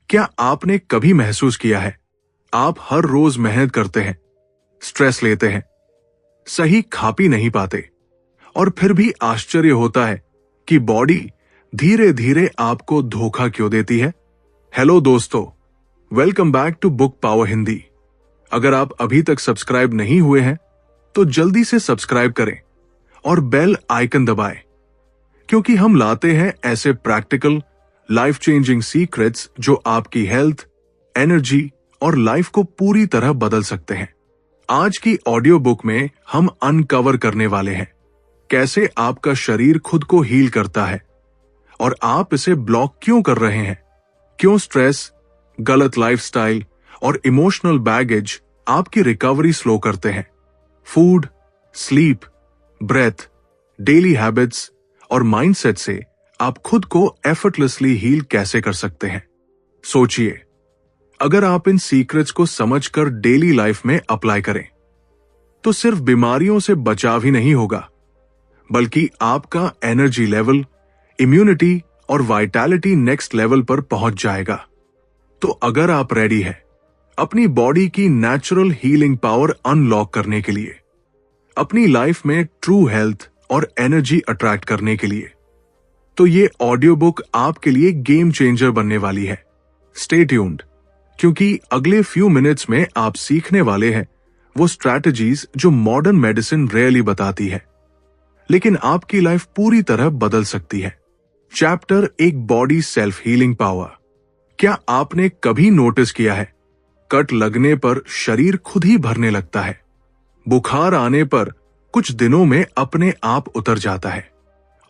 क्या आपने कभी महसूस किया है, आप हर रोज मेहनत करते हैं, स्ट्रेस लेते हैं, सही खा पी नहीं पाते, और फिर भी आश्चर्य होता है कि बॉडी धीरे धीरे आपको धोखा क्यों देती है? हेलो दोस्तों, welcome back to book power Hindi. अगर आप अभी तक सब्सक्राइब नहीं हुए हैं तो जल्दी से सब्सक्राइब करें और बेल आइकन दबाएं, क्योंकि हम लाते हैं ऐसे प्रैक्टिकल लाइफ चेंजिंग सीक्रेट्स जो आपकी हेल्थ, एनर्जी और लाइफ को पूरी तरह बदल सकते हैं। आज की ऑडियो बुक में हम अनकवर करने वाले हैं कैसे आपका शरीर खुद को हील करता है और आप इसे ब्लॉक क्यों कर रहे हैं, क्यों स्ट्रेस, गलत लाइफस्टाइल और इमोशनल बैगेज आपकी रिकवरी स्लो करते हैं। Food, sleep, breath, daily habits और माइंडसेट से आप खुद को एफर्टलेसली हील कैसे कर सकते हैं। सोचिए, अगर आप इन सीक्रेट्स को समझकर डेली लाइफ में अप्लाई करें तो सिर्फ बीमारियों से बचाव ही नहीं होगा, बल्कि आपका एनर्जी लेवल, इम्यूनिटी और वाइटैलिटी नेक्स्ट लेवल पर पहुंच जाएगा। तो अगर आप रेडी हैं अपनी बॉडी की नेचुरल हीलिंग पावर अनलॉक करने के लिए, अपनी लाइफ में ट्रू हेल्थ और एनर्जी अट्रैक्ट करने के लिए, तो ये ऑडियो बुक आपके लिए गेम चेंजर बनने वाली है। स्टे ट्यून्ड, क्योंकि अगले फ्यू मिनट्स में आप सीखने वाले हैं वो स्ट्रैटेजीज जो मॉडर्न मेडिसिन रेयरली बताती है, लेकिन आपकी लाइफ पूरी तरह बदल सकती है। चैप्टर एक बॉडी सेल्फ हीलिंग पावर। क्या आपने कभी नोटिस किया है, कट लगने पर शरीर खुद ही भरने लगता है, बुखार आने पर कुछ दिनों में अपने आप उतर जाता है,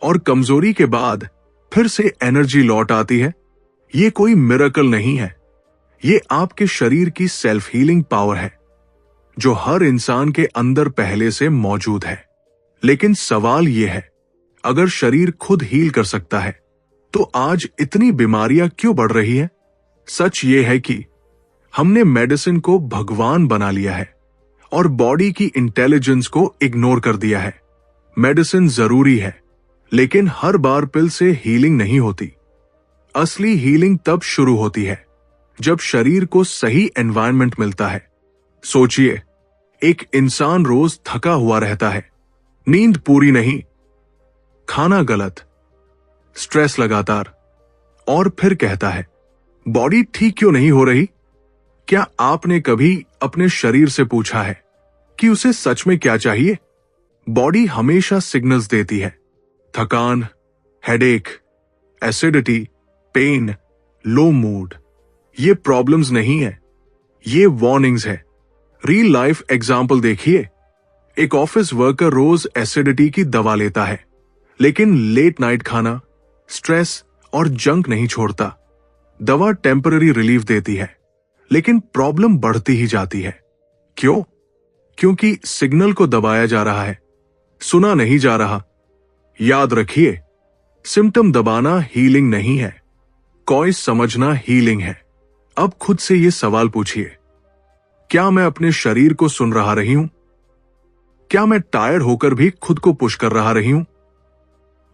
और कमजोरी के बाद फिर से एनर्जी लौट आती है? ये कोई मिरेकल नहीं है, ये आपके शरीर की सेल्फ हीलिंग पावर है जो हर इंसान के अंदर पहले से मौजूद है। लेकिन सवाल यह है, अगर शरीर खुद हील कर सकता है तो आज इतनी बीमारियां क्यों बढ़ रही है? सच ये है कि हमने मेडिसिन को भगवान बना लिया है और बॉडी की इंटेलिजेंस को इग्नोर कर दिया है। मेडिसिन जरूरी है, लेकिन हर बार पिल से हीलिंग नहीं होती। असली हीलिंग तब शुरू होती है जब शरीर को सही एनवायरनमेंट मिलता है। सोचिए, एक इंसान रोज थका हुआ रहता है, नींद पूरी नहीं, खाना गलत, स्ट्रेस लगातार, और फिर कहता है बॉडी ठीक क्यों नहीं हो रही? क्या आपने कभी अपने शरीर से पूछा है कि उसे सच में क्या चाहिए? बॉडी हमेशा सिग्नल्स देती है, थकान, हेडेक, एसिडिटी, पेन, लो मूड। ये प्रॉब्लम्स नहीं है, ये वार्निंग्स है। रियल लाइफ एग्जाम्पल देखिए, एक ऑफिस वर्कर रोज एसिडिटी की दवा लेता है, लेकिन लेट नाइट खाना, स्ट्रेस और जंक नहीं छोड़ता। दवा टेम्पररी रिलीफ देती है, लेकिन प्रॉब्लम बढ़ती ही जाती है। क्यों? क्योंकि सिग्नल को दबाया जा रहा है, सुना नहीं जा रहा। याद रखिए, सिम्टम दबाना हीलिंग नहीं है, कॉज समझना हीलिंग है। अब खुद से ये सवाल पूछिए, क्या मैं अपने शरीर को सुन रहा रही हूं? क्या मैं टायर्ड होकर भी खुद को पुश कर रहा रही हूं?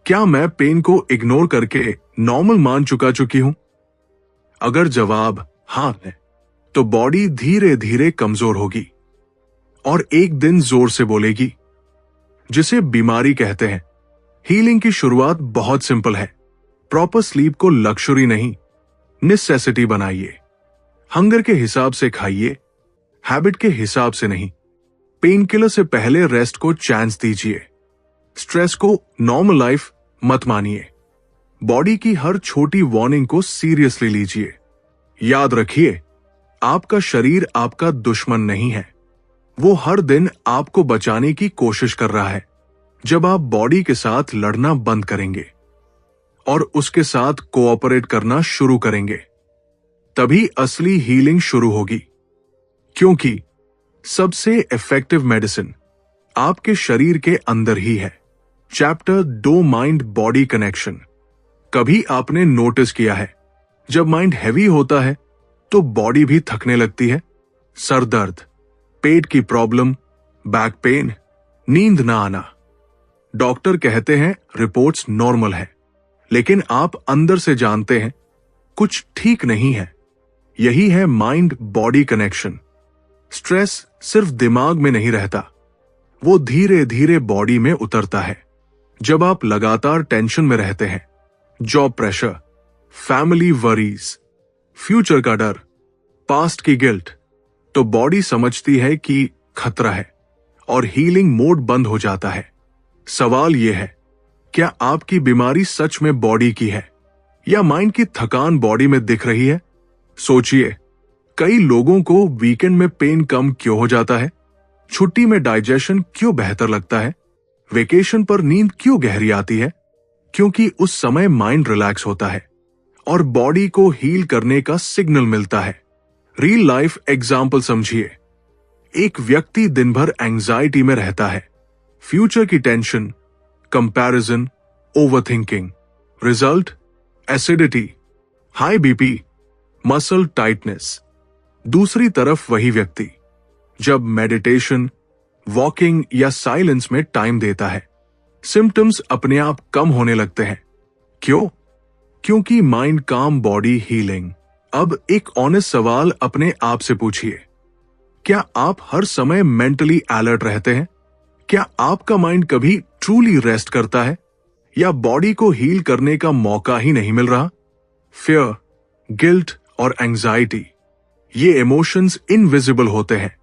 क्या मैं पेन को इग्नोर करके नॉर्मल मान चुकी हूं? अगर जवाब हां है, तो बॉडी धीरे धीरे कमजोर होगी और एक दिन जोर से बोलेगी, जिसे बीमारी कहते हैं। हीलिंग की शुरुआत बहुत सिंपल है। प्रॉपर स्लीप को लक्जरी नहीं, नेसेसिटी बनाइए। हंगर के हिसाब से खाइए, हैबिट के हिसाब से नहीं। पेन किलर से पहले रेस्ट को चांस दीजिए। स्ट्रेस को नॉर्मल लाइफ मत मानिए। बॉडी की हर छोटी वार्निंग को सीरियसली लीजिए। याद रखिए, आपका शरीर आपका दुश्मन नहीं है, वो हर दिन आपको बचाने की कोशिश कर रहा है। जब आप बॉडी के साथ लड़ना बंद करेंगे और उसके साथ कोऑपरेट करना शुरू करेंगे, तभी असली हीलिंग शुरू होगी। क्योंकि सबसे इफेक्टिव मेडिसिन आपके शरीर के अंदर ही है। Chapter 2 mind body connection. कभी आपने नोटिस किया है, जब माइंड हैवी होता है तो बॉडी भी थकने लगती है? सर दर्द, पेट की प्रॉब्लम, बैक पेन, नींद ना आना। डॉक्टर कहते हैं रिपोर्ट्स नॉर्मल है, लेकिन आप अंदर से जानते हैं कुछ ठीक नहीं है। यही है माइंड बॉडी कनेक्शन। स्ट्रेस सिर्फ दिमाग में नहीं रहता, वो धीरे धीरे बॉडी में उतरता है। जब आप लगातार टेंशन में रहते हैं, job pressure, family worries, future का डर, पास्ट की गिल्ट, तो बॉडी समझती है कि खतरा है और हीलिंग मोड बंद हो जाता है। सवाल यह है, क्या आपकी बीमारी सच में बॉडी की है या माइंड की थकान बॉडी में दिख रही है? सोचिए, कई लोगों को वीकेंड में पेन कम क्यों हो जाता है? छुट्टी में डाइजेशन क्यों बेहतर लगता है? वेकेशन पर नींद क्यों गहरी आती है? क्योंकि उस समय माइंड रिलैक्स होता है और बॉडी को हील करने का सिग्नल मिलता है। रियल लाइफ एग्जाम्पल समझिए। एक व्यक्ति दिन भर एंजाइटी में रहता है, फ्यूचर की tension, comparison, overthinking. Result, acidity, high BP, muscle tightness. दूसरी तरफ वही व्यक्ति जब मेडिटेशन, वॉकिंग या साइलेंस में टाइम देता है, सिम्टम्स अपने आप कम होने लगते हैं। क्यों? क्योंकि माइंड काम, बॉडी हीलिंग। अब एक ऑनेस्ट सवाल अपने आप से पूछिए, क्या आप हर समय मेंटली अलर्ट रहते हैं? क्या आपका माइंड कभी ट्रूली रेस्ट करता है या बॉडी को हील करने का मौका ही नहीं मिल रहा? फियर, गिल्ट और एंजाइटी, ये इमोशंस इनविजिबल होते हैं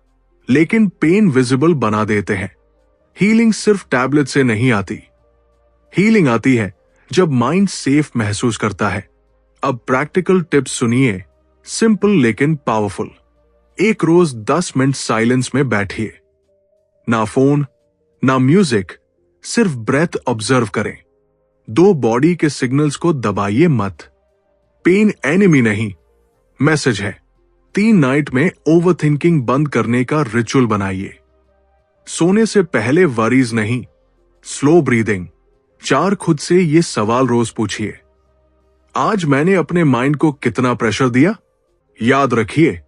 लेकिन पेन विजिबल बना देते हैं। हीलिंग सिर्फ टैबलेट से नहीं आती। हीलिंग आती है जब माइंड सेफ महसूस करता है। अब प्रैक्टिकल टिप्स सुनिए, सिंपल लेकिन पावरफुल। एक रोज 10 मिनट साइलेंस में बैठिए। ना फोन, ना म्यूजिक, सिर्फ ब्रेथ ऑब्जर्व करें। 2 बॉडी के सिग्नल्स को दबाइए मत। पेन एनिमी नहीं, मैसेज है। 3 नाइट में ओवरथिंकिंग बंद करने का रिचुअल बनाइए। सोने से पहले वरीज नहीं, स्लो ब्रीदिंग। 4 खुद से ये सवाल रोज पूछिए, आज मैंने अपने माइंड को कितना प्रेशर दिया? याद रखिए,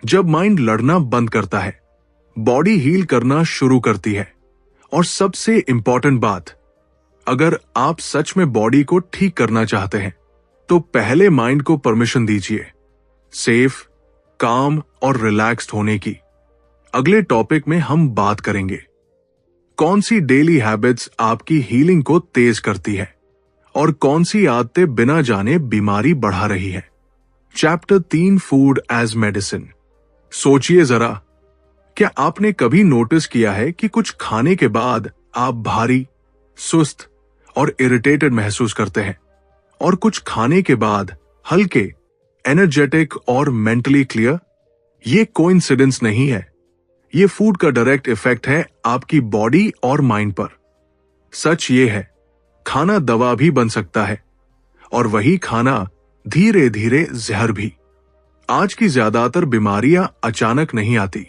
जब माइंड लड़ना बंद करता है, बॉडी हील करना शुरू करती है। और सबसे इंपॉर्टेंट बात, अगर आप सच में बॉडी को ठीक करना चाहते हैं तो पहले माइंड को परमिशन दीजिए सेफ, काम और रिलैक्स्ड होने की। अगले टॉपिक में हम बात करेंगे कौन सी डेली हैबिट्स आपकी हीलिंग को तेज करती है और कौन सी आदतें बिना जाने बीमारी बढ़ा रही है। Chapter 3, food as medicine. सोचिए जरा, क्या आपने कभी नोटिस किया है कि कुछ खाने के बाद आप भारी, सुस्त और इरिटेटेड महसूस करते हैं और कुछ खाने के बाद हल्के, एनर्जेटिक और मेंटली क्लियर? ये कोइंसिडेंस नहीं है, ये फूड का डायरेक्ट इफेक्ट है आपकी बॉडी और माइंड पर। सच ये है, खाना दवा भी बन सकता है और वही खाना धीरे धीरे जहर भी। आज की ज्यादातर बीमारियां अचानक नहीं आती,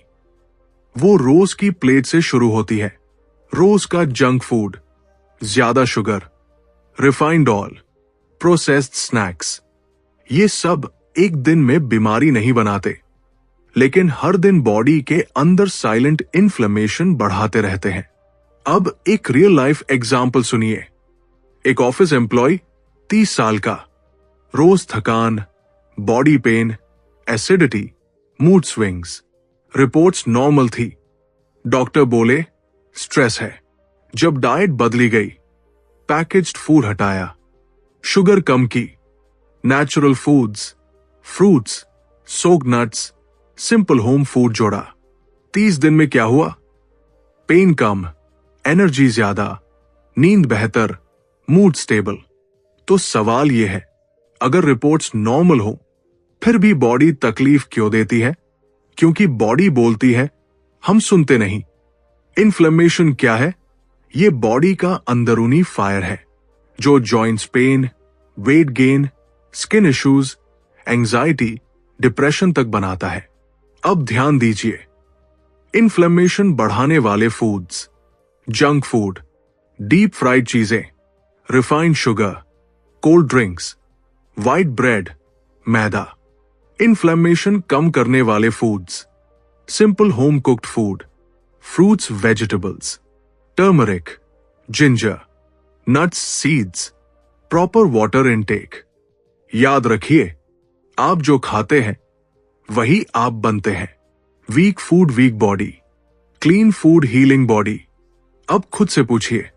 वो रोज की प्लेट से शुरू होती है। रोज का जंक फूड, ज्यादा sugar, refined oil, processed snacks, ये सब एक दिन में बीमारी नहीं बनाते, लेकिन हर दिन बॉडी के अंदर साइलेंट इन्फ्लेमेशन बढ़ाते रहते हैं। अब एक रियल लाइफ एग्जाम्पल सुनिए। एक ऑफिस एम्प्लॉय, 30 साल का, रोज थकान, body pain, acidity, mood swings. Reports normal थी। डॉक्टर बोले स्ट्रेस है। जब डाइट बदली गई, पैकेज्ड फूड हटाया, शुगर कम की, natural foods, fruits, soaked nuts, simple home food जोड़ा, 30 दिन में क्या हुआ? पेन कम, एनर्जी ज्यादा, नींद बेहतर, मूड स्टेबल। तो सवाल यह है, अगर रिपोर्ट्स नॉर्मल हो फिर भी बॉडी तकलीफ क्यों देती है? क्योंकि बॉडी बोलती है, हम सुनते नहीं। इन्फ्लेमेशन क्या है? ये बॉडी का अंदरूनी फायर है जो joints pain, weight gain, skin issues, anxiety, depression तक बनाता है। अब ध्यान दीजिए, इन्फ्लेमेशन बढ़ाने वाले foods, junk food, deep fried चीजें, refined sugar, cold drinks, white bread, मैदा। इन्फ्लेमेशन कम करने वाले foods, simple home cooked food, fruits, vegetables, turmeric, ginger, nuts, seeds, proper water intake. याद रखिए, आप जो खाते हैं वही आप बनते हैं। Weak food weak body, clean food healing body. अब खुद से पूछिए,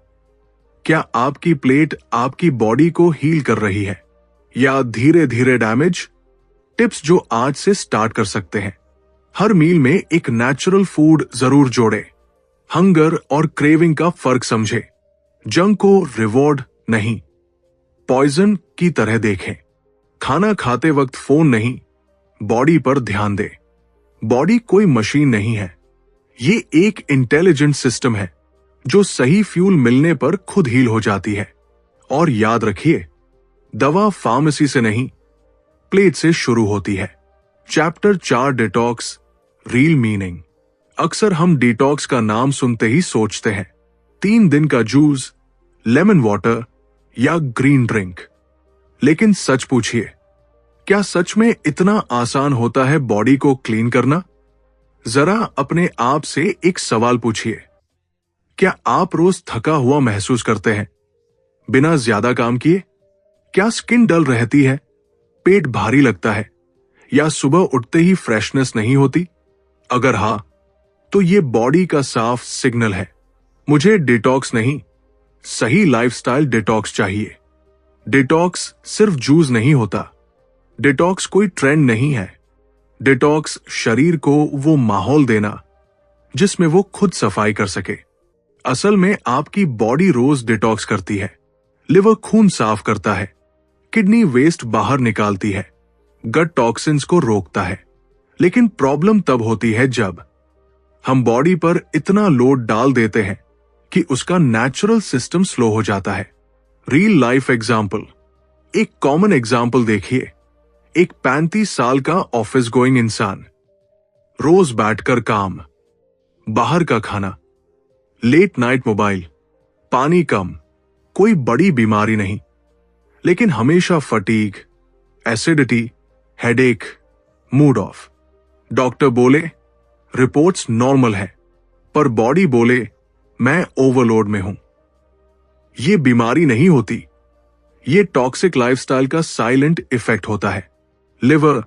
क्या आपकी प्लेट आपकी बॉडी को हील कर रही है या धीरे धीरे डैमेज? टिप्स जो आज से स्टार्ट कर सकते हैं। हर मील में एक नेचुरल फूड जरूर जोड़े। हंगर और क्रेविंग का फर्क समझे। जंक को रिवॉर्ड नहीं, पॉइजन की तरह देखें। खाना खाते वक्त फोन नहीं, बॉडी पर ध्यान दे। बॉडी कोई मशीन नहीं है, ये एक इंटेलिजेंट सिस्टम है जो सही फ्यूल मिलने पर खुद हील हो जाती है। और याद रखिए, दवा फार्मेसी से नहीं, प्लेट से शुरू होती है। Chapter 4 detox, real meaning. अक्सर हम डिटॉक्स का नाम सुनते ही सोचते हैं 3 दिन का जूस, लेमन वाटर या ग्रीन ड्रिंक। लेकिन सच पूछिए, क्या सच में इतना आसान होता है बॉडी को क्लीन करना? जरा अपने आप से एक सवाल पूछिए, क्या आप रोज थका हुआ महसूस करते हैं बिना ज्यादा काम किए? क्या स्किन डल रहती है, पेट भारी लगता है या सुबह उठते ही फ्रेशनेस नहीं होती? अगर हां, तो ये बॉडी का साफ सिग्नल है, मुझे डिटॉक्स नहीं, सही लाइफस्टाइल डिटॉक्स चाहिए। डिटॉक्स सिर्फ जूस नहीं होता, डिटॉक्स कोई ट्रेंड नहीं है। डिटॉक्स शरीर को वो माहौल देना जिसमें वो खुद सफाई कर सके। असल में आपकी बॉडी रोज डिटॉक्स करती है। लिवर खून साफ करता है, किडनी वेस्ट बाहर निकालती है, गट टॉक्सिन्स को रोकता है। लेकिन प्रॉब्लम तब होती है जब हम बॉडी पर इतना लोड डाल देते हैं कि उसका नेचुरल सिस्टम स्लो हो जाता है। रियल लाइफ एग्जाम्पल, एक कॉमन एग्जाम्पल देखिए। एक 35 साल का ऑफिस गोइंग इंसान, रोज बैठकर काम, बाहर का खाना, लेट नाइट मोबाइल, पानी कम, कोई बड़ी बीमारी नहीं, लेकिन हमेशा fatigue, acidity, headache, mood off. Doctor बोले रिपोर्ट्स नॉर्मल है, पर बॉडी बोले मैं ओवरलोड में हूं। यह बीमारी नहीं होती, यह टॉक्सिक लाइफस्टाइल का साइलेंट इफेक्ट होता है। लिवर,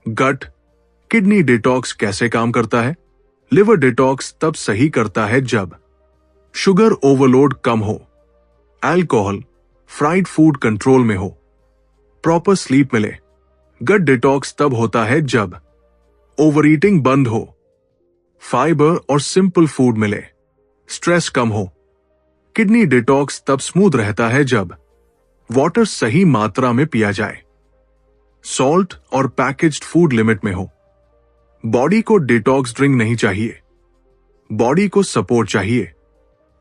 गट, किडनी डिटॉक्स कैसे काम करता है? लिवर डिटॉक्स तब सही करता है जब शुगर ओवरलोड कम हो, अल्कोहल, फ्राइड फूड कंट्रोल में हो, प्रॉपर स्लीप मिले। गट डिटॉक्स तब होता है जब ओवर ईटिंग बंद हो, फाइबर और सिंपल फूड मिले, स्ट्रेस कम हो। किडनी डिटॉक्स तब स्मूथ रहता है जब वाटर सही मात्रा में पिया जाए, सॉल्ट और पैकेज्ड फूड लिमिट में हो। बॉडी को डिटॉक्स ड्रिंक नहीं चाहिए, बॉडी को सपोर्ट चाहिए।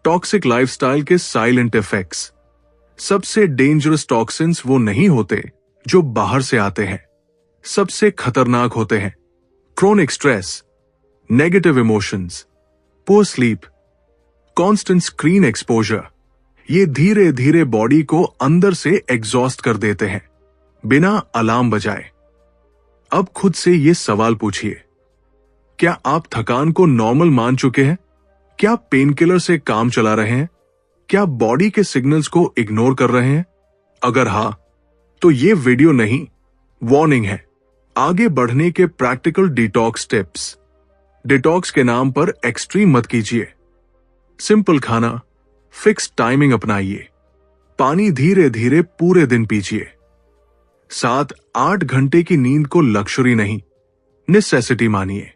टॉक्सिक लाइफस्टाइल के साइलेंट इफेक्ट्स। सबसे डेंजरस टॉक्सिन्स वो नहीं होते जो बाहर से आते हैं, सबसे खतरनाक होते हैं chronic stress, negative emotions, poor sleep, constant screen exposure. ये धीरे धीरे बॉडी को अंदर से एग्जॉस्ट कर देते हैं बिना अलार्म बजाए। अब खुद से ये सवाल पूछिए, क्या आप थकान को नॉर्मल मान चुके हैं? क्या पेन किलर से काम चला रहे हैं? क्या बॉडी के सिग्नल्स को इग्नोर कर रहे हैं? अगर हां, तो ये वीडियो नहीं, वार्निंग है। आगे बढ़ने के प्रैक्टिकल डिटॉक्स टिप्स। डिटॉक्स के नाम पर एक्सट्रीम मत कीजिए। सिंपल खाना, फिक्स टाइमिंग अपनाइए, पानी धीरे धीरे पूरे दिन पीजिए। 7-8 घंटे की नींद को लक्जरी नहीं, नेसेसिटी मानिए।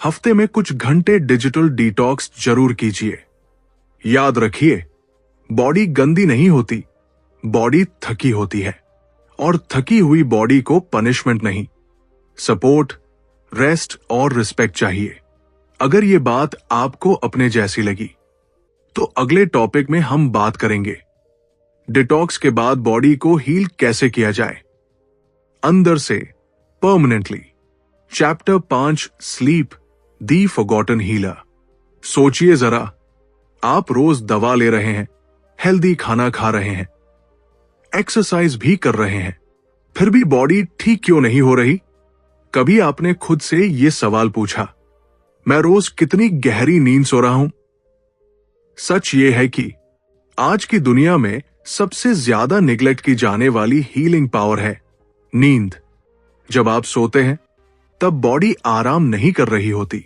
हफ्ते में कुछ घंटे डिजिटल डिटॉक्स जरूर कीजिए। याद रखिए, बॉडी गंदी नहीं होती, बॉडी थकी होती है, और थकी हुई बॉडी को पनिशमेंट नहीं, सपोर्ट, रेस्ट और रिस्पेक्ट चाहिए। अगर ये बात आपको अपने जैसी लगी, तो अगले टॉपिक में हम बात करेंगे डिटॉक्स के बाद बॉडी को हील कैसे किया जाए अंदर से परमानेंटली। चैप्टर 5 स्लीप, दी फॉरगॉटन हीलर। सोचिए जरा, आप रोज दवा ले रहे हैं, हेल्दी खाना खा रहे हैं, एक्सरसाइज भी कर रहे हैं, फिर भी बॉडी ठीक क्यों नहीं हो रही? कभी आपने खुद से यह सवाल पूछा, मैं रोज कितनी गहरी नींद सो रहा हूं? सच यह है कि आज की दुनिया में सबसे ज्यादा निगलेक्ट की जाने वाली हीलिंग पावर है नींद। जब आप सोते हैं, तब बॉडी आराम नहीं कर रही होती।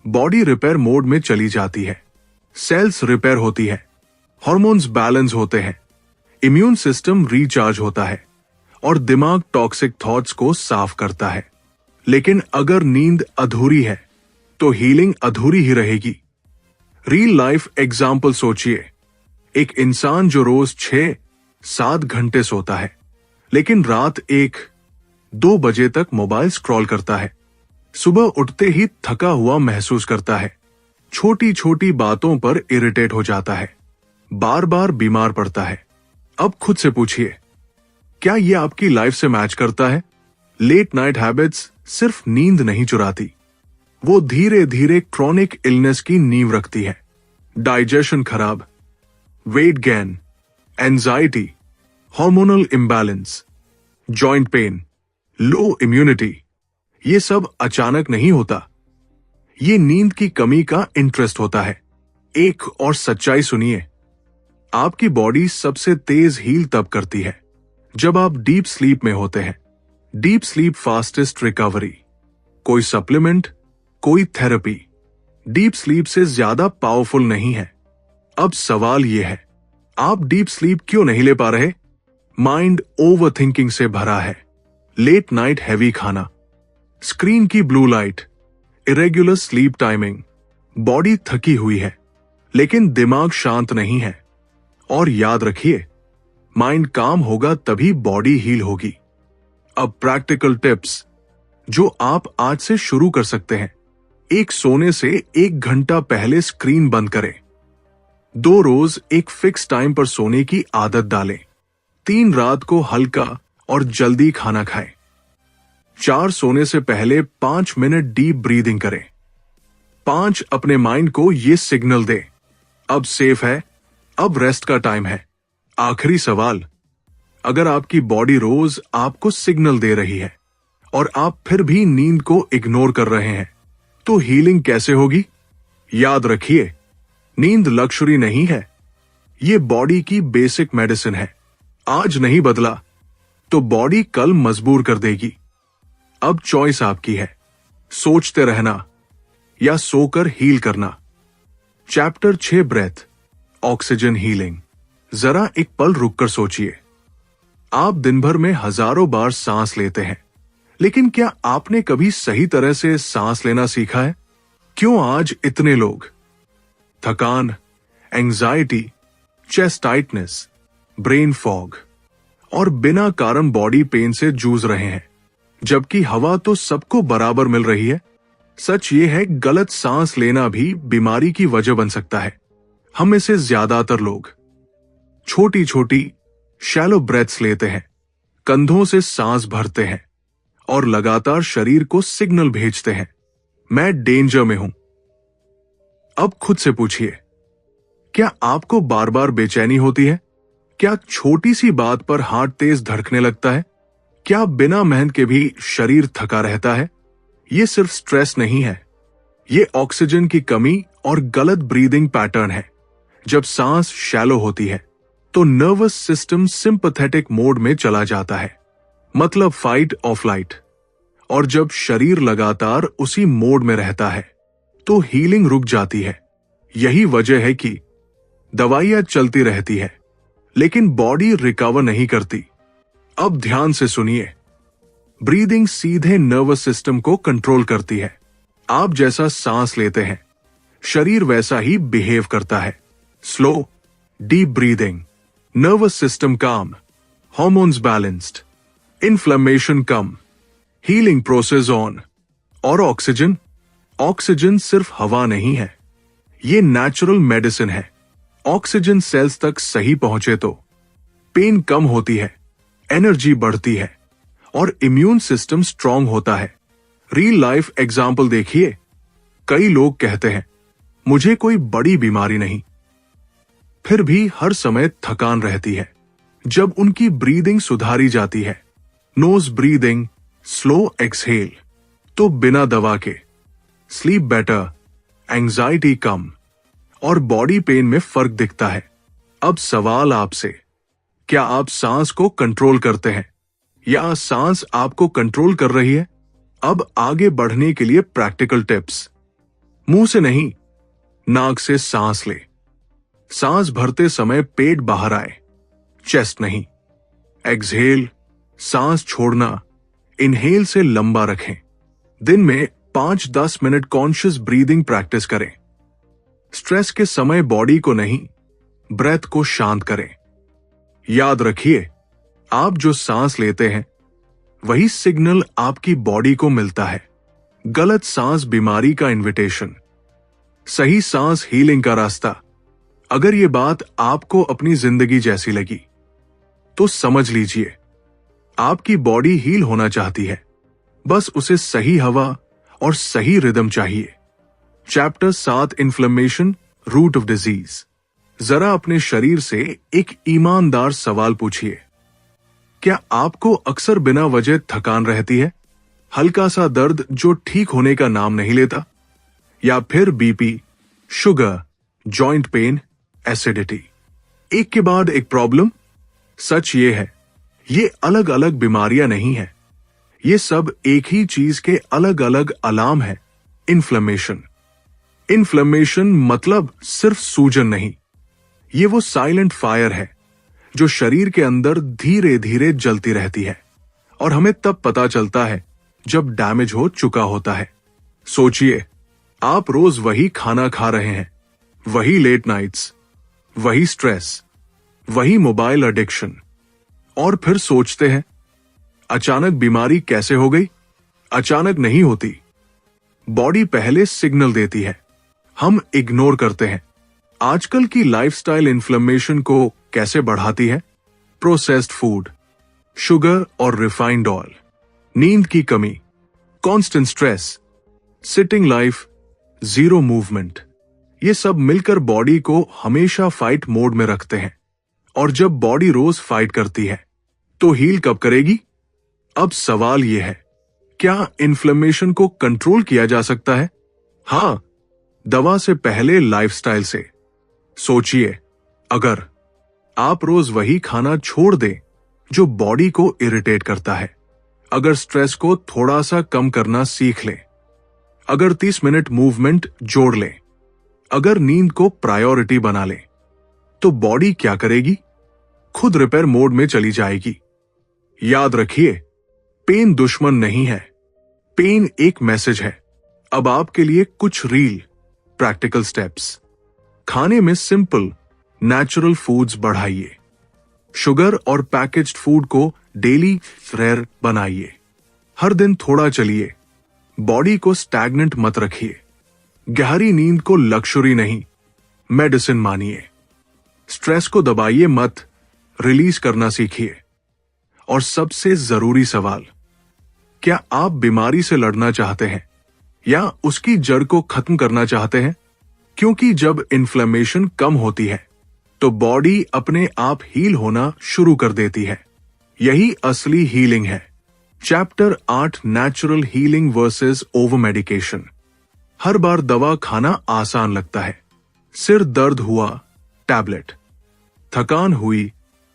बॉडी रिपेयर मोड में चली जाती है, सेल्स रिपेयर होती है, हार्मोन्स बैलेंस होते हैं, इम्यून सिस्टम रिचार्ज होता है और दिमाग टॉक्सिक थॉट्स को साफ करता है। लेकिन अगर नींद अधूरी है तो हीलिंग अधूरी ही रहेगी। रियल लाइफ एग्जाम्पल सोचिए। एक इंसान जो रोज 6-7 घंटे सोता है, लेकिन रात 1-2 बजे तक मोबाइल स्क्रॉल करता है। सुबह उठते ही थका हुआ महसूस करता है, छोटी छोटी बातों पर इरिटेट हो जाता है, बार बार बीमार पड़ता है। अब खुद से पूछिए, क्या यह आपकी लाइफ से मैच करता है? लेट नाइट हैबिट्स सिर्फ नींद नहीं चुराती, वो धीरे धीरे क्रॉनिक इलनेस की नींव रखती है। डाइजेशन खराब, weight gain, anxiety, hormonal imbalance, joint pain, लो इम्यूनिटी, ये सब अचानक नहीं होता। ये नींद की कमी का इंटरेस्ट होता है। एक और सच्चाई सुनिए, आपकी बॉडी सबसे तेज हील तब करती है जब आप डीप स्लीप में होते हैं। Deep sleep fastest recovery. कोई सप्लीमेंट, कोई थेरेपी डीप स्लीप से ज्यादा पावरफुल नहीं है। अब सवाल यह है, आप डीप स्लीप क्यों नहीं ले पा रहे? माइंड ओवर थिंकिंग से भरा है, लेट नाइट हैवी खाना, स्क्रीन की blue light, irregular sleep timing. Body थकी हुई है लेकिन दिमाग शांत नहीं है। और याद रखिए, माइंड काम होगा तभी बॉडी हील होगी। अब प्रैक्टिकल टिप्स जो आप आज से शुरू कर सकते हैं। एक, सोने से 1 घंटा पहले स्क्रीन बंद करें। 2, रोज एक फिक्स टाइम पर सोने की आदत डालें। 3, रात को हल्का और जल्दी खाना खाएं। 4, सोने से पहले 5 मिनट डीप ब्रीदिंग करें। 5, अपने माइंड को ये सिग्नल दें, अब सेफ है, अब रेस्ट का टाइम है। आखिरी सवाल, अगर आपकी बॉडी रोज आपको सिग्नल दे रही है और आप फिर भी नींद को इग्नोर कर रहे हैं, तो हीलिंग कैसे होगी? याद रखिए, नींद लक्ष्यूरी नहीं है, ये बॉडी की बेसिक मेडिसिन है। आज नहीं बदला तो बॉडी कल मजबूर कर देगी। अब चॉइस आपकी है, सोचते रहना या सोकर हील करना। Chapter 6, breath, oxygen healing. जरा एक पल रुककर सोचिए, आप दिन भर में हजारों बार सांस लेते हैं, लेकिन क्या आपने कभी सही तरह से सांस लेना सीखा है? क्यों आज इतने लोग थकान, anxiety, chest tightness, brain fog और बिना कारण बॉडी पेन से जूझ रहे हैं, जबकि हवा तो सबको बराबर मिल रही है? सच ये है, गलत सांस लेना भी बीमारी की वजह बन सकता है। हम में से ज्यादातर लोग छोटी छोटी शैलो ब्रेथ्स लेते हैं, कंधों से सांस भरते हैं और लगातार शरीर को सिग्नल भेजते हैं, मैं डेंजर में हूं। अब खुद से पूछिए, क्या आपको बार बार बेचैनी होती है? क्या छोटी सी बात पर हार्ट तेज धड़कने लगता है? क्या बिना मेहनत के भी शरीर थका रहता है? ये सिर्फ स्ट्रेस नहीं है, ये ऑक्सीजन की कमी और गलत ब्रीदिंग पैटर्न है। जब सांस शैलो होती है तो नर्वस सिस्टम सिंपैथेटिक मोड में चला जाता है, मतलब फाइट और फ्लाइट। और जब शरीर लगातार उसी मोड में रहता है तो हीलिंग रुक जाती है। यही वजह है कि दवाइयां चलती रहती है लेकिन बॉडी रिकवर नहीं करती। अब ध्यान से सुनिए, ब्रीदिंग सीधे नर्वस सिस्टम को कंट्रोल करती है। आप जैसा सांस लेते हैं, शरीर वैसा ही बिहेव करता है। Slow, deep breathing, nervous system calm, hormones balanced, inflammation कम, हीलिंग प्रोसेस ऑन। और ऑक्सीजन, ऑक्सीजन सिर्फ हवा नहीं है, ये नेचुरल मेडिसिन है। ऑक्सीजन सेल्स तक सही पहुंचे तो पेन कम होती है, एनर्जी बढ़ती है और इम्यून सिस्टम स्ट्रांग होता है। रियल लाइफ एग्जाम्पल देखिए, कई लोग कहते हैं मुझे कोई बड़ी बीमारी नहीं, फिर भी हर समय थकान रहती है। जब उनकी ब्रीदिंग सुधारी जाती है, नोज ब्रीदिंग, स्लो एक्सहेल, तो बिना दवा के स्लीप बेटर, एंजाइटी कम और बॉडी पेन में फर्क दिखता है। अब सवाल आपसे, क्या आप सांस को कंट्रोल करते हैं या सांस आपको कंट्रोल कर रही है? अब आगे बढ़ने के लिए प्रैक्टिकल टिप्स। मुंह से नहीं, नाक से सांस ले। सांस भरते समय पेट बाहर आए, चेस्ट नहीं। एक्सहेल, सांस छोड़ना इनहेल से लंबा रखें। दिन में 5-10 मिनट कॉन्शियस ब्रीदिंग प्रैक्टिस करें। स्ट्रेस के समय बॉडी को नहीं, ब्रेथ को शांत करें। याद रखिए, आप जो सांस लेते हैं वही सिग्नल आपकी बॉडी को मिलता है। गलत सांस बीमारी का इनविटेशन, सही सांस हीलिंग का रास्ता। अगर ये बात आपको अपनी जिंदगी जैसी लगी तो समझ लीजिए, आपकी बॉडी हील होना चाहती है, बस उसे सही हवा और सही रिदम चाहिए। Chapter 7, inflammation, root of disease. जरा अपने शरीर से एक ईमानदार सवाल पूछिए। क्या आपको अक्सर बिना वजह थकान रहती है? हल्का सा दर्द जो ठीक होने का नाम नहीं लेता? या फिर BP, sugar, joint pain, acidity, एक के बाद एक प्रॉब्लम? सच ये है, ये अलग अलग बीमारियां नहीं है, ये सब एक ही चीज के अलग अलग अलार्म है। इन्फ्लेमेशन। इन्फ्लेमेशन मतलब सिर्फ सूजन नहीं, ये वो साइलेंट फायर है जो शरीर के अंदर धीरे धीरे जलती रहती है और हमें तब पता चलता है जब डैमेज हो चुका होता है। सोचिए, आप रोज वही खाना खा रहे हैं, वही लेट नाइट्स, वही स्ट्रेस, वही मोबाइल एडिक्शन, और फिर सोचते हैं अचानक बीमारी कैसे हो गई? अचानक नहीं होती, बॉडी पहले सिग्नल देती है, हम इग्नोर करते हैं। आजकल की लाइफस्टाइल इन्फ्लेमेशन को कैसे बढ़ाती है? प्रोसेस्ड फूड, शुगर और रिफाइंड ऑयल, नींद की कमी, constant stress, sitting life, zero movement, ये सब मिलकर बॉडी को हमेशा फाइट मोड में रखते हैं। और जब बॉडी रोज फाइट करती है तो हील कब करेगी? अब सवाल यह है, क्या इन्फ्लेमेशन को कंट्रोल किया जा सकता है? हां, दवा से पहले लाइफस्टाइल से। सोचिए, अगर आप रोज वही खाना छोड़ दें जो बॉडी को इरिटेट करता है, अगर स्ट्रेस को थोड़ा सा कम करना सीख लें, अगर 30 मिनट मूवमेंट जोड़ लें, अगर नींद को प्रायोरिटी बना लें, तो बॉडी क्या करेगी? खुद रिपेयर मोड में चली जाएगी। याद रखिए, पेन दुश्मन नहीं है, पेन एक मैसेज है। अब आपके लिए कुछ रील प्रैक्टिकल स्टेप्स। खाने में सिंपल नेचुरल फूड्स बढ़ाइए। शुगर और पैकेज्ड फूड को डेली रेयर बनाइए। हर दिन थोड़ा चलिए। बॉडी को स्टैग्नेंट मत रखिए। गहरी नींद को लक्ष्यूरी नहीं, मेडिसिन मानिए। स्ट्रेस को दबाइए मत, रिलीज करना सीखिए। और सबसे जरूरी सवाल, क्या आप बीमारी से लड़ना चाहते हैं या उसकी जड़ को खत्म करना चाहते हैं? क्योंकि जब इन्फ्लेमेशन कम होती है तो बॉडी अपने आप हील होना शुरू कर देती है। यही असली हीलिंग है। Chapter 8, natural healing versus over medication. हर बार दवा खाना आसान लगता है। सिर दर्द हुआ, टैबलेट। थकान हुई,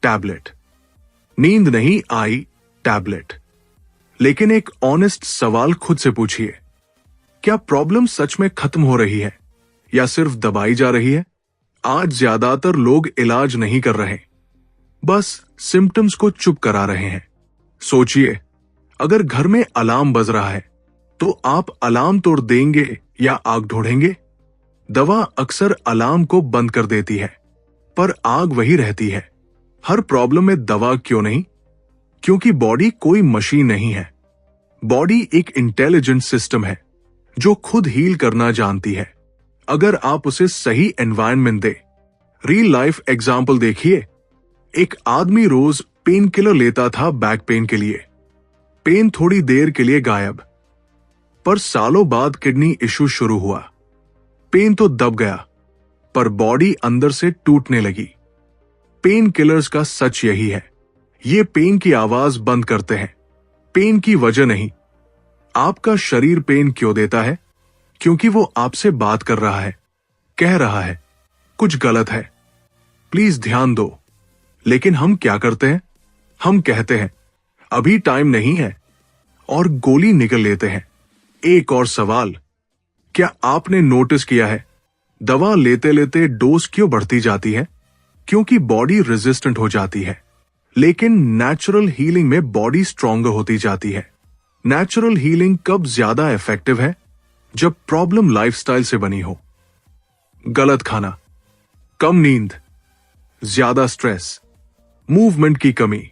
टैबलेट। नींद नहीं आई, टैबलेट। लेकिन एक ऑनेस्ट सवाल खुद से पूछिए, क्या प्रॉब्लम सच में खत्म हो रही है या सिर्फ दबाई जा रही है? आज ज्यादातर लोग इलाज नहीं कर रहे, बस सिम्टम्स को चुप करा रहे हैं। सोचिए, अगर घर में अलार्म बज रहा है तो आप अलार्म तोड़ देंगे या आग ढूंढेंगे? दवा अक्सर अलार्म को बंद कर देती है, पर आग वही रहती है। हर प्रॉब्लम में दवा क्यों नहीं? क्योंकि बॉडी कोई मशीन नहीं है। बॉडी एक इंटेलिजेंट सिस्टम है जो खुद हील करना जानती है, अगर आप उसे सही एनवायरनमेंट दे। रियल लाइफ एग्जाम्पल देखिए। एक आदमी रोज पेन किलर लेता था बैक पेन के लिए। पेन थोड़ी देर के लिए गायब, पर सालों बाद किडनी इश्यू शुरू हुआ। पेन तो दब गया, पर बॉडी अंदर से टूटने लगी। पेन किलर्स का सच यही है, ये पेन की आवाज बंद करते हैं, पेन की वजह नहीं। आपका शरीर पेन क्यों देता है? क्योंकि वो आपसे बात कर रहा है, कह रहा है कुछ गलत है, प्लीज ध्यान दो। लेकिन हम क्या करते हैं? हम कहते हैं अभी टाइम नहीं है, और गोली निकल लेते हैं। एक और सवाल, क्या आपने नोटिस किया है दवा लेते लेते डोज क्यों बढ़ती जाती है? क्योंकि बॉडी रेजिस्टेंट हो जाती है। लेकिन नेचुरल हीलिंग में बॉडी स्ट्रॉन्गर होती जाती है। नेचुरल हीलिंग कब ज्यादा इफेक्टिव है? जब प्रॉब्लम लाइफस्टाइल से बनी हो। गलत खाना, कम नींद, ज्यादा स्ट्रेस, मूवमेंट की कमी,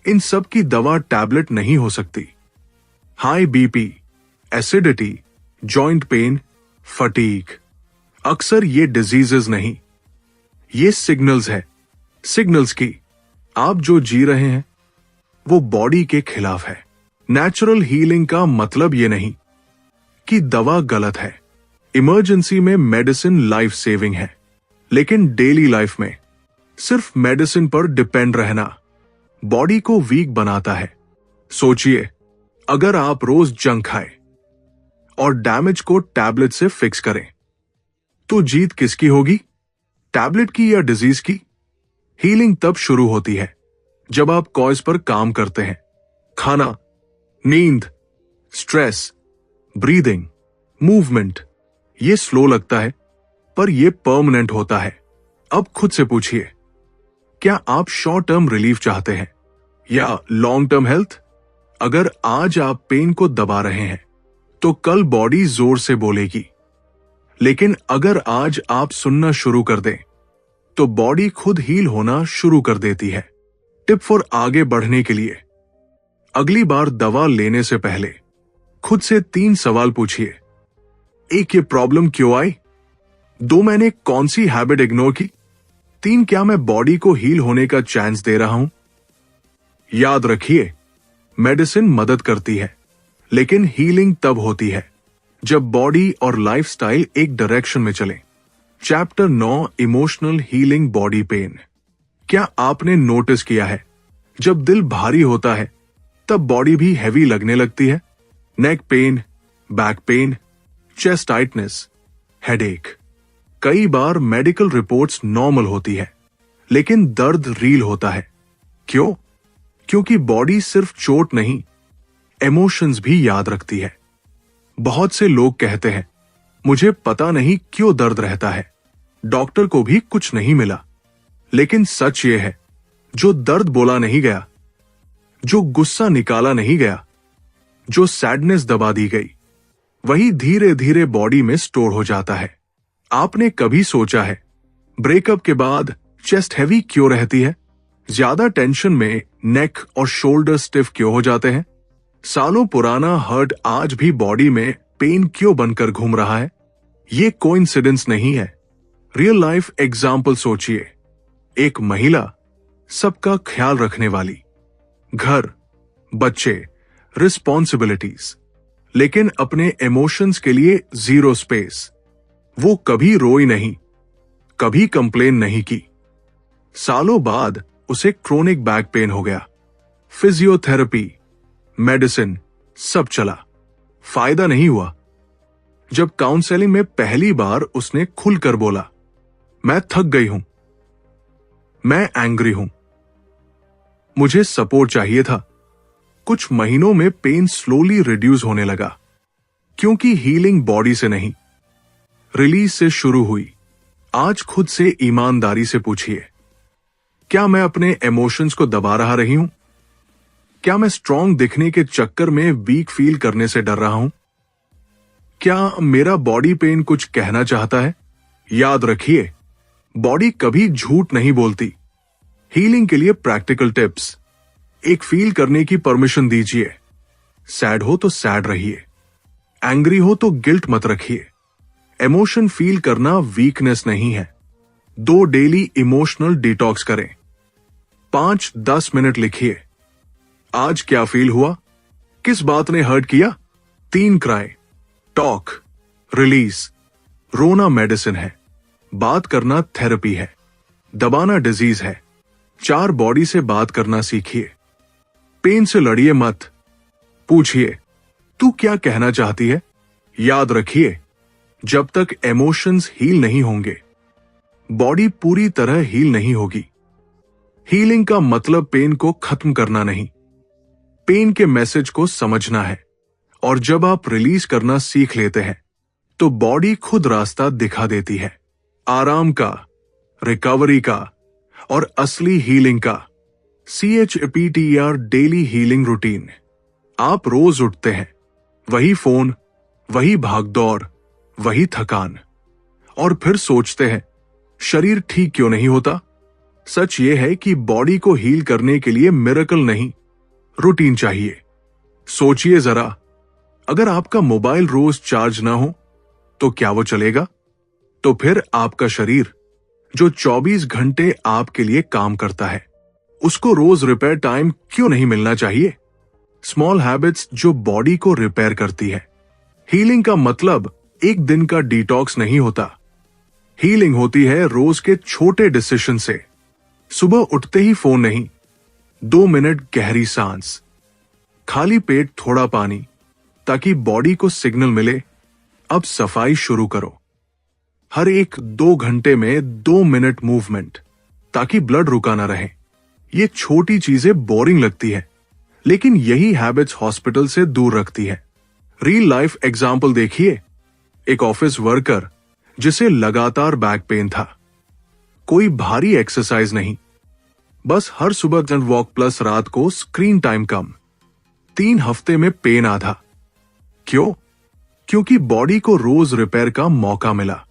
इन सब की दवा टैबलेट नहीं हो सकती। High BP, acidity, joint pain, fatigue, अक्सर ये डिजीजेस नहीं, ये सिग्नल्स है। सिग्नल्स की आप जो जी रहे हैं वो बॉडी के खिलाफ है। नेचुरल हीलिंग का मतलब ये नहीं कि दवा गलत है। इमरजेंसी में मेडिसिन लाइफ सेविंग है, लेकिन डेली लाइफ में सिर्फ मेडिसिन पर डिपेंड रहना बॉडी को वीक बनाता है। सोचिए, अगर आप रोज जंक खाएं और डैमेज को टैबलेट से फिक्स करें, तो जीत किसकी होगी? टैबलेट की या डिजीज की? हीलिंग तब शुरू होती है जब आप कॉज पर काम करते हैं। खाना, नींद, स्ट्रेस, ब्रीदिंग, मूवमेंट, ये स्लो लगता है पर ये परमानेंट होता है। अब खुद से पूछिए, क्या आप शॉर्ट टर्म रिलीफ चाहते हैं या लॉन्ग टर्म हेल्थ? अगर आज आप पेन को दबा रहे हैं तो कल बॉडी जोर से बोलेगी। लेकिन अगर आज आप सुनना शुरू कर दें तो बॉडी खुद हील होना शुरू कर देती है। टिप फॉर आगे बढ़ने के लिए, अगली बार दवा लेने से पहले खुद से 3 सवाल पूछिए। 1, ये प्रॉब्लम क्यों आई? 2, मैंने कौन सी हैबिट इग्नोर की? 3, क्या मैं बॉडी को हील होने का चांस दे रहा हूं? याद रखिए, मेडिसिन मदद करती है, लेकिन हीलिंग तब होती है जब बॉडी और लाइफस्टाइल एक डायरेक्शन में चले। Chapter 9, emotional healing body pain. क्या आपने नोटिस किया है जब दिल भारी होता है तब बॉडी भी हैवी लगने लगती है? Neck pain, back pain, chest tightness, headache. कई बार मेडिकल रिपोर्ट्स नॉर्मल होती है, लेकिन दर्द रील होता है। क्यों? क्योंकि बॉडी सिर्फ चोट नहीं, इमोशंस भी याद रखती है। बहुत से लोग कहते हैं, मुझे पता नहीं क्यों दर्द रहता है, डॉक्टर को भी कुछ नहीं मिला। लेकिन सच ये है, जो दर्द बोला नहीं गया, जो गुस्सा निकाला नहीं गया, जो सैडनेस दबा दी गई, वही धीरे धीरे बॉडी में स्टोर हो जाता है। आपने कभी सोचा है, ब्रेकअप के बाद चेस्ट हैवी क्यों रहती है? ज्यादा टेंशन में नेक और शोल्डर स्टिफ क्यों हो जाते हैं? सालों पुराना हर्ट आज भी बॉडी में पेन क्यों बनकर घूम रहा है? ये कोइंसिडेंस नहीं है, रियल लाइफ एग्जाम्पल सोचिए। एक महिला, सबका ख्याल रखने वाली, घर, बच्चे, रिस्पॉन्सिबिलिटीज, लेकिन अपने इमोशंस के लिए जीरो स्पेस। वो कभी रोई नहीं, कभी कंप्लेन नहीं की। सालों बाद उसे क्रोनिक बैक पेन हो गया। फिजियोथेरेपी, मेडिसिन, सब चला, फायदा नहीं हुआ। जब काउंसलिंग में पहली बार उसने खुलकर बोला, मैं थक गई हूं, मैं एंग्री हूं, मुझे सपोर्ट चाहिए था, कुछ महीनों में पेन स्लोली रिड्यूस होने लगा। क्योंकि हीलिंग बॉडी से नहीं, रिलीज से शुरू हुई। आज खुद से ईमानदारी से पूछिए, क्या मैं अपने इमोशंस को दबा रही हूं? क्या मैं स्ट्रांग दिखने के चक्कर में वीक फील करने से डर रहा हूं? क्या मेरा बॉडी पेन कुछ कहना चाहता है? याद रखिए, बॉडी कभी झूठ नहीं बोलती। हीलिंग के लिए प्रैक्टिकल टिप्स। एक फील करने की परमिशन दीजिए। सैड हो तो सैड रहिए, एंग्री हो तो गिल्ट मत रखिए। इमोशन फील करना वीकनेस नहीं है। 2 डेली इमोशनल डिटॉक्स करें। 5-10 मिनट लिखिए, आज क्या फील हुआ, किस बात ने हर्ट किया। 3 क्राई, टॉक, रिलीज। रोना मेडिसिन है, बात करना थेरेपी है, दबाना डिजीज है। 4 बॉडी से बात करना सीखिए। पेन से लड़िए मत, पूछिए, तू क्या कहना चाहती है? याद रखिए, जब तक इमोशंस हील नहीं होंगे, बॉडी पूरी तरह हील नहीं होगी। हीलिंग का मतलब पेन को खत्म करना नहीं, पेन के मैसेज को समझना है, और जब आप रिलीज करना सीख लेते हैं तो बॉडी खुद रास्ता दिखा देती है, आराम का, रिकवरी का और असली हीलिंग का। CHAPTER daily healing routine. आप रोज उठते हैं, वही फोन, वही भागदौड़, वही थकान, और फिर सोचते हैं शरीर ठीक क्यों नहीं होता। सच यह है कि बॉडी को हील करने के लिए मिरेकल नहीं, रूटीन चाहिए। सोचिए जरा, अगर आपका मोबाइल रोज चार्ज ना हो तो क्या वो चलेगा? तो फिर आपका शरीर जो 24 घंटे आपके लिए काम करता है, उसको रोज रिपेयर टाइम क्यों नहीं मिलना चाहिए? स्मॉल हैबिट्स जो बॉडी को रिपेयर करती है। हीलिंग का मतलब एक दिन का डिटॉक्स नहीं होता। हीलिंग होती है रोज के छोटे डिसीजन से। सुबह उठते ही फोन नहीं, 2 मिनट गहरी सांस, खाली पेट थोड़ा पानी, ताकि बॉडी को सिग्नल मिले अब सफाई शुरू करो। हर एक 2 घंटे में 2 मिनट मूवमेंट, ताकि ब्लड रुका ना रहे। ये छोटी चीजें बोरिंग लगती है, लेकिन यही हैबिट्स हॉस्पिटल से दूर रखती है। रियल लाइफ एग्जाम्पल देखिए, एक ऑफिस वर्कर जिसे लगातार बैक पेन था, कोई भारी एक्सरसाइज नहीं, बस हर सुबह 10 वॉक प्लस रात को स्क्रीन टाइम कम, 3 हफ्ते में पेन आधा। क्यों? क्योंकि बॉडी को रोज रिपेयर का मौका मिला।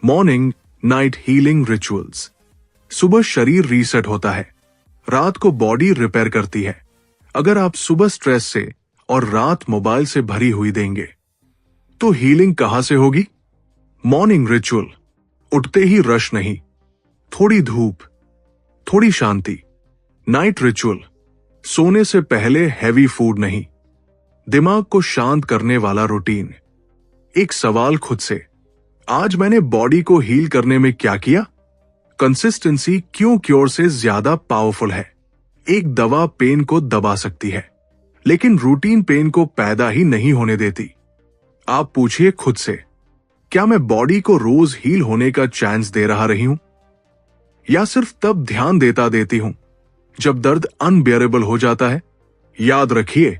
Morning night healing rituals. सुबह शरीर रीसेट होता है, रात को बॉडी रिपेयर करती है। अगर आप सुबह स्ट्रेस से और रात मोबाइल से भरी हुई देंगे तो हीलिंग कहां से होगी? मॉर्निंग रिचुअल, उठते ही रश नहीं, थोड़ी धूप, थोड़ी शांति। नाइट रिचुअल, सोने से पहले हैवी फूड नहीं, दिमाग को शांत करने वाला रूटीन। एक सवाल खुद से, आज मैंने बॉडी को हील करने में क्या किया? कंसिस्टेंसी क्यों क्योर से ज्यादा पावरफुल है? एक दवा पेन को दबा सकती है, लेकिन रूटीन पेन को पैदा ही नहीं होने देती। आप पूछिए खुद से, क्या मैं बॉडी को रोज हील होने का चांस दे रही हूं, या सिर्फ तब ध्यान देती हूं जब दर्द अनबियरेबल हो जाता है? याद रखिए,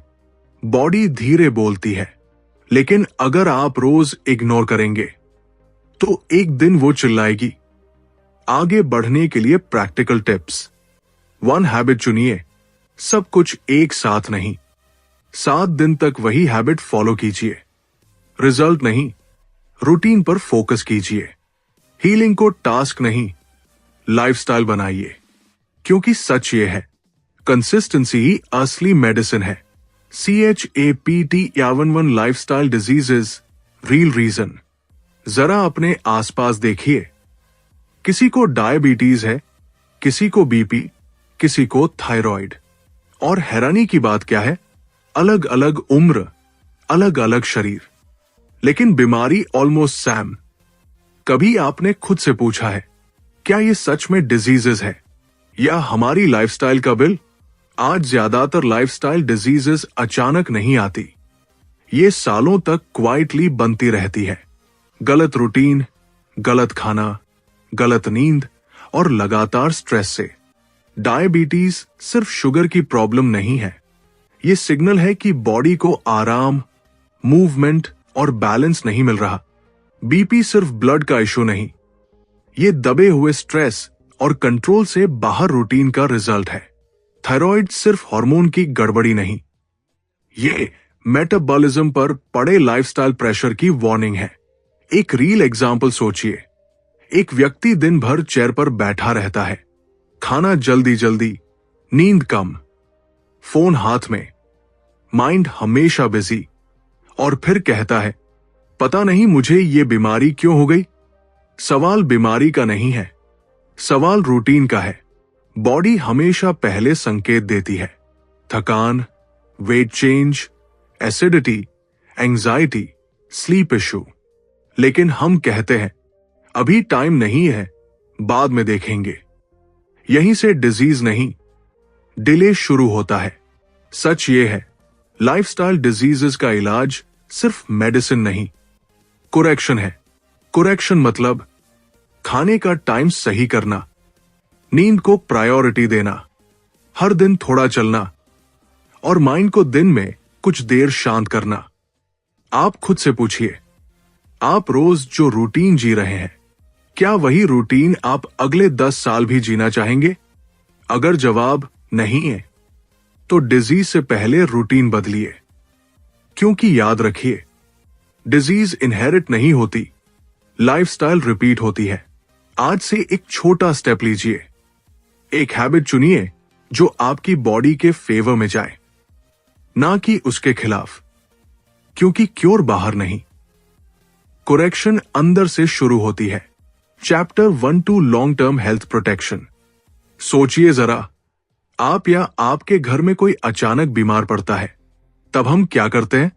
बॉडी धीरे बोलती है, लेकिन अगर आप रोज इग्नोर करेंगे तो एक दिन वो चिल्लाएगी। आगे बढ़ने के लिए प्रैक्टिकल टिप्स। 1 हैबिट चुनिए, सब कुछ एक साथ नहीं। 7 दिन तक वही हैबिट फॉलो कीजिए। रिजल्ट नहीं, रूटीन पर फोकस कीजिए। हीलिंग को टास्क नहीं, लाइफस्टाइल बनाइए, क्योंकि सच ये है, कंसिस्टेंसी ही असली मेडिसिन है। CHAPTER lifestyle diseases real reason. जरा अपने आसपास देखिए, किसी को डायबिटीज है, किसी को बीपी, किसी को थायराइड, और हैरानी की बात क्या है, अलग अलग उम्र, अलग अलग शरीर, लेकिन बीमारी ऑलमोस्ट सेम। कभी आपने खुद से पूछा है, क्या ये सच में डिजीजेस है या हमारी लाइफस्टाइल का बिल? आज ज्यादातर लाइफस्टाइल डिजीजेस अचानक नहीं आती, ये सालों तक क्वाइटली बनती रहती है। गलत रूटीन, गलत खाना, गलत नींद और लगातार स्ट्रेस से। डायबिटीज सिर्फ शुगर की प्रॉब्लम नहीं है, ये सिग्नल है कि बॉडी को आराम, मूवमेंट और बैलेंस नहीं मिल रहा। बीपी सिर्फ ब्लड का इशू नहीं, ये दबे हुए स्ट्रेस और कंट्रोल से बाहर रूटीन का रिजल्ट है। थायराइड सिर्फ हार्मोन की गड़बड़ी नहीं, ये मेटाबॉलिज्म पर पड़े लाइफस्टाइल प्रेशर की वार्निंग है। एक रियल एग्जाम्पल सोचिए, एक व्यक्ति दिन भर चेयर पर बैठा रहता है, खाना जल्दी जल्दी, नींद कम, फोन हाथ में, माइंड हमेशा बिजी, और फिर कहता है पता नहीं मुझे ये बीमारी क्यों हो गई। सवाल बीमारी का नहीं है, सवाल रूटीन का है। बॉडी हमेशा पहले संकेत देती है, थकान, wait change, acidity, anxiety, sleep issue. लेकिन हम कहते हैं अभी टाइम नहीं है, बाद में देखेंगे। यहीं से डिजीज नहीं, डिले शुरू होता है। सच ये है, लाइफस्टाइल डिजीजेस का इलाज सिर्फ मेडिसिन नहीं, करेक्शन है। करेक्शन मतलब खाने का टाइम सही करना, नींद को प्रायोरिटी देना, हर दिन थोड़ा चलना, और माइंड को दिन में कुछ देर शांत करना। आप खुद से पूछिए, आप रोज जो रूटीन जी रहे हैं, क्या वही रूटीन आप अगले 10 साल भी जीना चाहेंगे? अगर जवाब नहीं है, तो डिजीज से पहले रूटीन बदलिए। क्योंकि याद रखिए, डिजीज इनहेरिट नहीं होती, लाइफस्टाइल रिपीट होती है। आज से एक छोटा स्टेप लीजिए। एक हैबिट चुनिए जो आपकी बॉडी के फेवर में जाए, ना कि उसके खिलाफ। क्योंकि क्योर बाहर नहीं, करेक्शन अंदर से शुरू होती है। Chapter 1 to long term health protection. सोचिए जरा, आप या आपके घर में कोई अचानक बीमार पड़ता है, तब हम क्या करते हैं?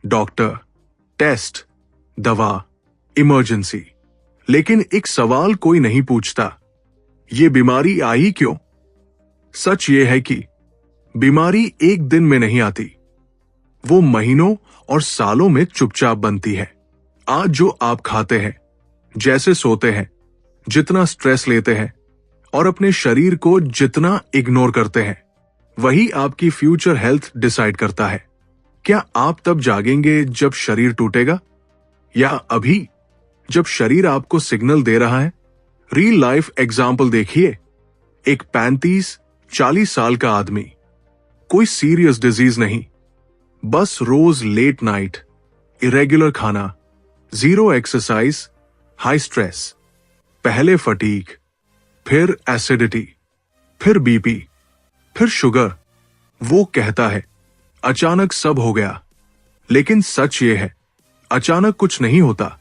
डॉक्टर, टेस्ट, दवा, इमरजेंसी। लेकिन एक सवाल कोई नहीं पूछता, ये बीमारी आई क्यों? सच ये है कि बीमारी एक दिन में नहीं आती, वो महीनों और सालों में चुपचाप बनती है। आज जो आप खाते हैं, जैसे सोते हैं, जितना स्ट्रेस लेते हैं और अपने शरीर को जितना इग्नोर करते हैं, वही आपकी फ्यूचर हेल्थ डिसाइड करता है। क्या आप तब जागेंगे जब शरीर टूटेगा, या अभी जब शरीर आपको सिग्नल दे रहा है? रियल लाइफ एग्जाम्पल देखिए। एक 35-40 साल का आदमी, कोई सीरियस डिजीज नहीं, बस रोज लेट नाइट, इरेगुलर खाना, जीरो एक्सरसाइज, हाई स्ट्रेस, पहले फटीग, फिर एसिडिटी, फिर बीपी, फिर शुगर। वो कहता है, अचानक सब हो गया। लेकिन सच ये है, अचानक कुछ नहीं होता,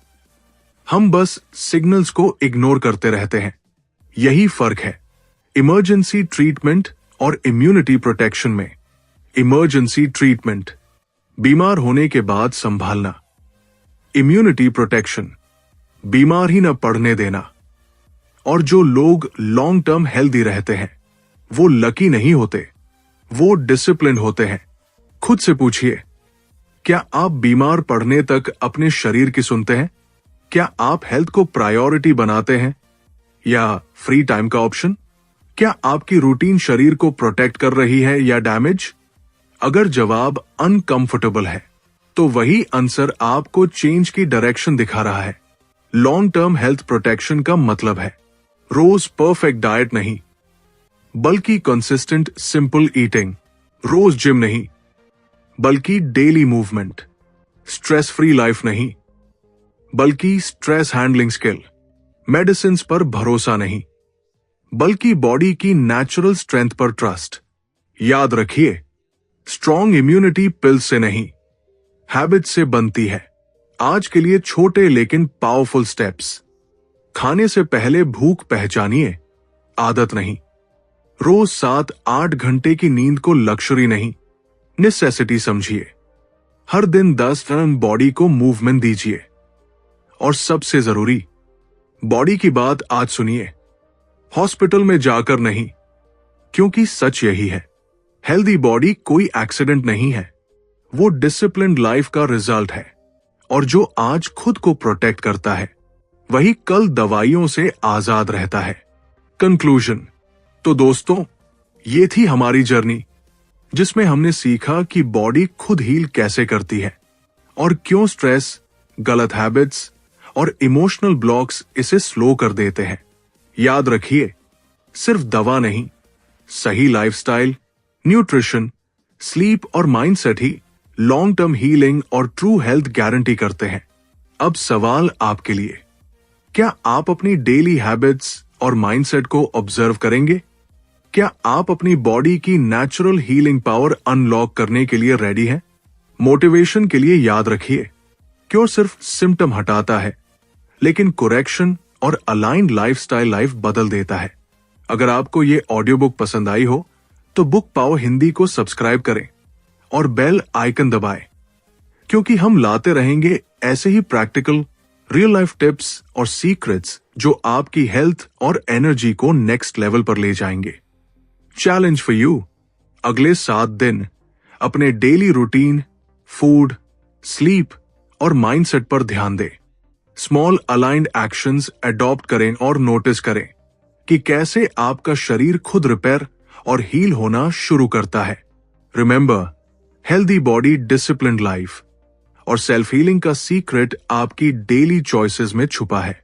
हम बस सिग्नल्स को इग्नोर करते रहते हैं। यही फर्क है इमरजेंसी ट्रीटमेंट और इम्यूनिटी प्रोटेक्शन में। इमरजेंसी ट्रीटमेंट, बीमार होने के बाद संभालना। इम्यूनिटी प्रोटेक्शन, बीमार ही न पड़ने देना। और जो लोग लॉन्ग टर्म हेल्दी रहते हैं, वो लकी नहीं होते, वो डिसिप्लिन होते हैं। खुद से पूछिए, क्या आप बीमार पड़ने तक अपने शरीर की सुनते हैं? क्या आप हेल्थ को प्रायोरिटी बनाते हैं, या फ्री टाइम का ऑप्शन? क्या आपकी रूटीन शरीर को प्रोटेक्ट कर रही है या डैमेज? अगर जवाब अनकंफर्टेबल है, तो वही आंसर आपको चेंज की डायरेक्शन दिखा रहा है। लॉन्ग टर्म हेल्थ प्रोटेक्शन का मतलब है रोज परफेक्ट डाइट नहीं, बल्कि कंसिस्टेंट सिंपल ईटिंग। रोज जिम नहीं, बल्कि daily movement. Stress free life नहीं, बल्कि स्ट्रेस हैंडलिंग स्किल। मेडिसिन पर भरोसा नहीं, बल्कि बॉडी की नेचुरल स्ट्रेंथ पर ट्रस्ट। याद रखिए, स्ट्रॉन्ग इम्यूनिटी पिल से नहीं, हैबिट से बनती है। आज के लिए छोटे लेकिन पावरफुल स्टेप्स। खाने से पहले भूख पहचानिए, आदत नहीं। रोज 7-8 घंटे की नींद को लक्जरी नहीं, नेसेसिटी समझिए। हर दिन 10 मिनट बॉडी को मूवमेंट दीजिए। और सबसे जरूरी, बॉडी की बात आज सुनिए, हॉस्पिटल में जाकर नहीं। क्योंकि सच यही है, हेल्दी बॉडी कोई एक्सीडेंट नहीं है, वो डिसिप्लिन्ड लाइफ का रिजल्ट है। और जो आज खुद को प्रोटेक्ट करता है, वही कल दवाइयों से आजाद रहता है। कंक्लूजन। तो दोस्तों, ये थी हमारी जर्नी, जिसमें हमने सीखा कि बॉडी खुद हील कैसे करती है और क्यों स्ट्रेस, गलत हैबिट्स और इमोशनल ब्लॉक्स इसे स्लो कर देते हैं। याद रखिए, सिर्फ दवा नहीं, सही लाइफस्टाइल, न्यूट्रिशन, स्लीप और माइंडसेट ही लॉन्ग टर्म हीलिंग और ट्रू हेल्थ गारंटी करते हैं। अब सवाल आपके लिए, क्या आप अपनी डेली हैबिट्स और माइंडसेट को ऑब्जर्व करेंगे? क्या आप अपनी बॉडी की नेचुरल हीलिंग पावर अनलॉक करने के लिए रेडी हैं? मोटिवेशन के लिए याद रखिए, क्योर सिर्फ सिम्टम हटाता है, लेकिन करेक्शन और अलाइंड लाइफस्टाइल लाइफ बदल देता है। अगर आपको ये ऑडियो बुक पसंद आई हो, तो बुक पाओ हिंदी को सब्सक्राइब करें और बेल आइकन दबाएं, क्योंकि हम लाते रहेंगे ऐसे ही प्रैक्टिकल रियल लाइफ टिप्स और सीक्रेट्स जो आपकी हेल्थ और एनर्जी को नेक्स्ट लेवल पर ले जाएंगे। चैलेंज फॉर यू, अगले 7 दिन अपने डेली रूटीन, फूड, स्लीप और माइंडसेट पर ध्यान दें। स्मॉल अलाइंड एक्शंस अडॉप्ट करें और नोटिस करें कि कैसे आपका शरीर खुद रिपेयर और हील होना शुरू करता है। Remember, healthy body, disciplined life. और सेल्फ हीलिंग का सीक्रेट आपकी डेली चॉइसेस में छुपा है।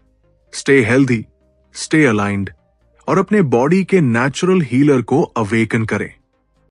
स्टे हेल्दी, स्टे अलाइंड और अपने बॉडी के नेचुरल हीलर को अवेकन करें।